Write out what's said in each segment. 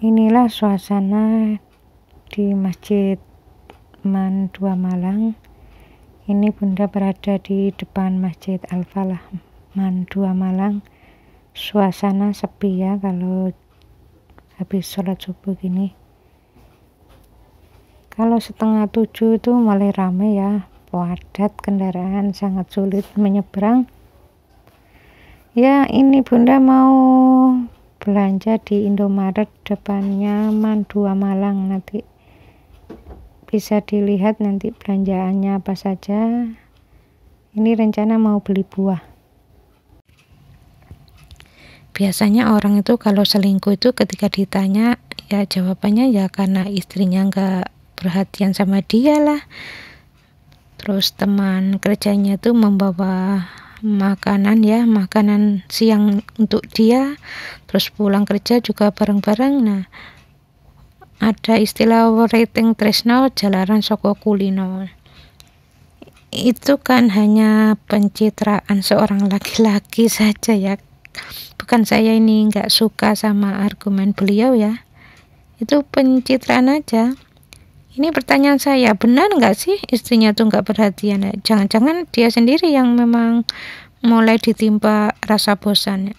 Inilah suasana di Masjid Man 2 Malang. Ini Bunda berada di depan Masjid Al-Falah Man 2 Malang. Suasana sepi ya kalau habis sholat subuh gini. Kalau 6:30 itu mulai ramai ya, padat kendaraan, sangat sulit menyeberang. Ya, ini Bunda mau belanja di Indomaret depannya Man 2 Malang. Nanti bisa dilihat nanti belanjaannya apa saja. Ini rencana mau beli buah. Biasanya orang itu kalau selingkuh itu ketika ditanya ya jawabannya ya karena istrinya nggak perhatian sama dia lah. Terus teman kerjanya itu membawa makanan siang untuk dia, terus pulang kerja juga bareng-bareng. Nah, ada istilah rating tresno jalaran saka kulino. Itu kan hanya pencitraan seorang laki-laki saja ya. Bukan saya ini nggak suka sama argumen beliau ya, itu pencitraan aja. Ini pertanyaan saya, benar nggak sih istrinya tuh nggak perhatian? Jangan-jangan dia sendiri yang memang mulai ditimpa rasa bosan.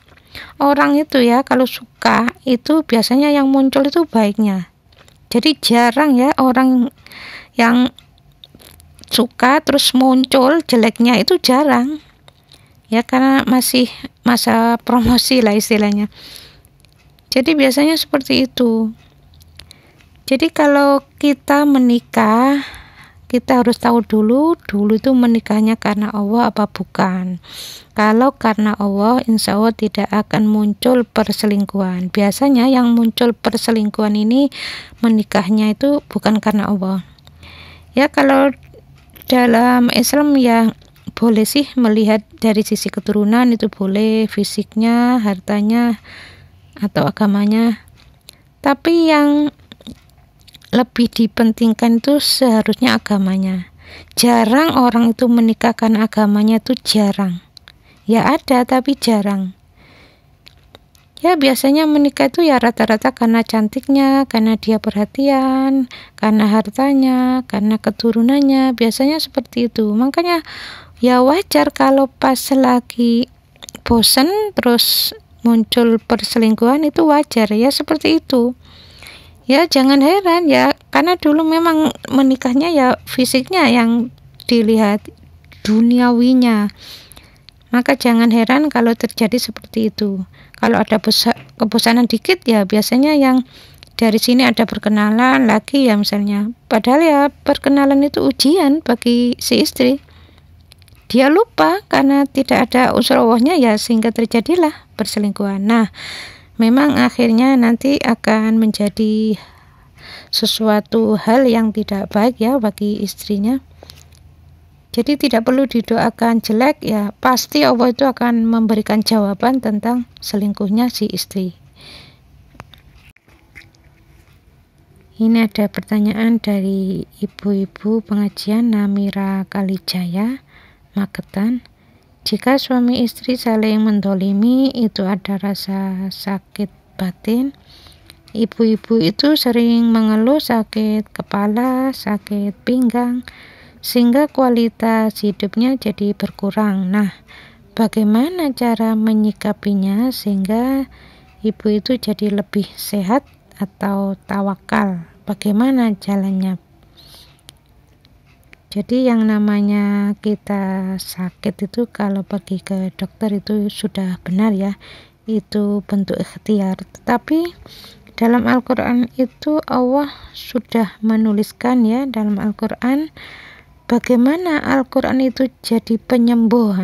Orang itu ya kalau suka itu biasanya yang muncul itu baiknya. Jadi jarang ya orang yang suka terus muncul jeleknya, itu jarang. Ya karena masih masa promosi lah istilahnya. Jadi biasanya seperti itu. Jadi kalau kita menikah, kita harus tahu dulu itu menikahnya karena Allah apa bukan. Kalau karena Allah, insya Allah tidak akan muncul perselingkuhan. Biasanya yang muncul perselingkuhan ini menikahnya itu bukan karena Allah. Ya kalau dalam Islam ya boleh sih melihat dari sisi keturunan, itu boleh, fisiknya, hartanya, atau agamanya. Tapi yang lebih dipentingkan itu seharusnya agamanya. Jarang orang itu menikah karena agamanya, itu jarang. Ya ada tapi jarang. Ya biasanya menikah itu ya rata-rata karena cantiknya, karena dia perhatian, karena hartanya, karena keturunannya. Biasanya seperti itu. Makanya ya wajar kalau pas lagi bosan terus muncul perselingkuhan, itu wajar ya seperti itu. Ya jangan heran ya, karena dulu memang menikahnya ya fisiknya yang dilihat, duniawinya. Maka jangan heran kalau terjadi seperti itu. Kalau ada kebosanan dikit ya biasanya yang dari sini ada perkenalan lagi ya misalnya. Padahal ya perkenalan itu ujian bagi si istri. Dia lupa karena tidak ada unsur Allahnya ya sehingga terjadilah perselingkuhan. Nah, memang akhirnya nanti akan menjadi sesuatu hal yang tidak baik ya bagi istrinya. Jadi tidak perlu didoakan jelek ya, pasti Allah itu akan memberikan jawaban tentang selingkuhnya si istri. Ini ada pertanyaan dari ibu-ibu pengajian Namira Kalijaya, Magetan. Jika suami istri saling mendolimi, itu ada rasa sakit batin. Ibu-ibu itu sering mengeluh sakit kepala, sakit pinggang, sehingga kualitas hidupnya jadi berkurang. Nah, bagaimana cara menyikapinya sehingga ibu itu jadi lebih sehat atau tawakal? Bagaimana jalannya? Jadi yang namanya kita sakit itu kalau pergi ke dokter itu sudah benar ya, itu bentuk ikhtiar. Tetapi dalam Al-Quran itu Allah sudah menuliskan ya, dalam Al-Quran bagaimana Al-Quran itu jadi penyembuh.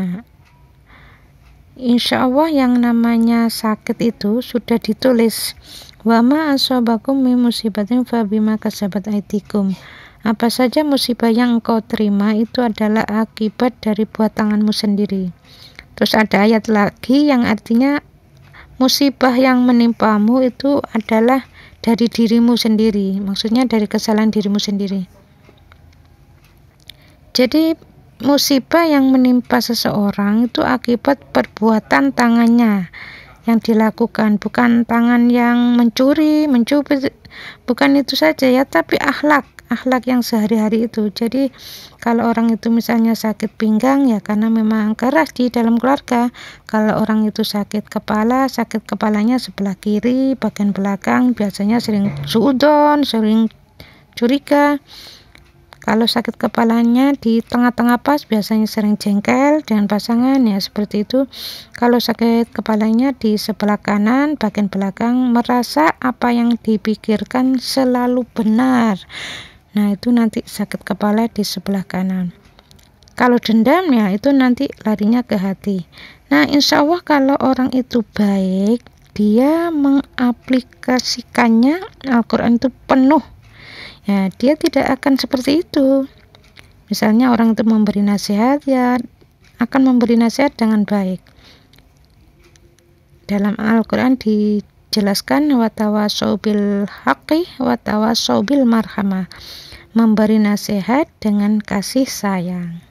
Insya Allah yang namanya sakit itu sudah ditulis, wa ma asobakum min musibatin fa bima kasabat aydikum. Apa saja musibah yang engkau terima itu adalah akibat dari buat tanganmu sendiri. Terus ada ayat lagi yang artinya musibah yang menimpamu itu adalah dari dirimu sendiri. Maksudnya dari kesalahan dirimu sendiri. Jadi musibah yang menimpa seseorang itu akibat perbuatan tangannya. yang dilakukan, bukan tangan yang mencuri, mencubit, bukan itu saja ya, tapi akhlak yang sehari-hari itu. Jadi kalau orang itu misalnya sakit pinggang ya karena memang keras di dalam keluarga. Kalau orang itu sakit kepalanya sebelah kiri bagian belakang biasanya sering suudon, sering curiga. Kalau sakit kepalanya di tengah-tengah pas biasanya sering jengkel dengan pasangan ya, seperti itu. Kalau sakit kepalanya di sebelah kanan bagian belakang merasa apa yang dipikirkan selalu benar. Nah, itu nanti sakit kepala di sebelah kanan. Kalau dendam ya itu nanti larinya ke hati. Nah, insya Allah kalau orang itu baik, dia mengaplikasikannya Al-Quran itu penuh. Ya, dia tidak akan seperti itu. Misalnya orang itu memberi nasihat, ya akan memberi nasihat dengan baik. Dalam Al-Quran dijelaskan watawasau bil haqqi watawasau bil marhamah, memberi nasihat dengan kasih sayang.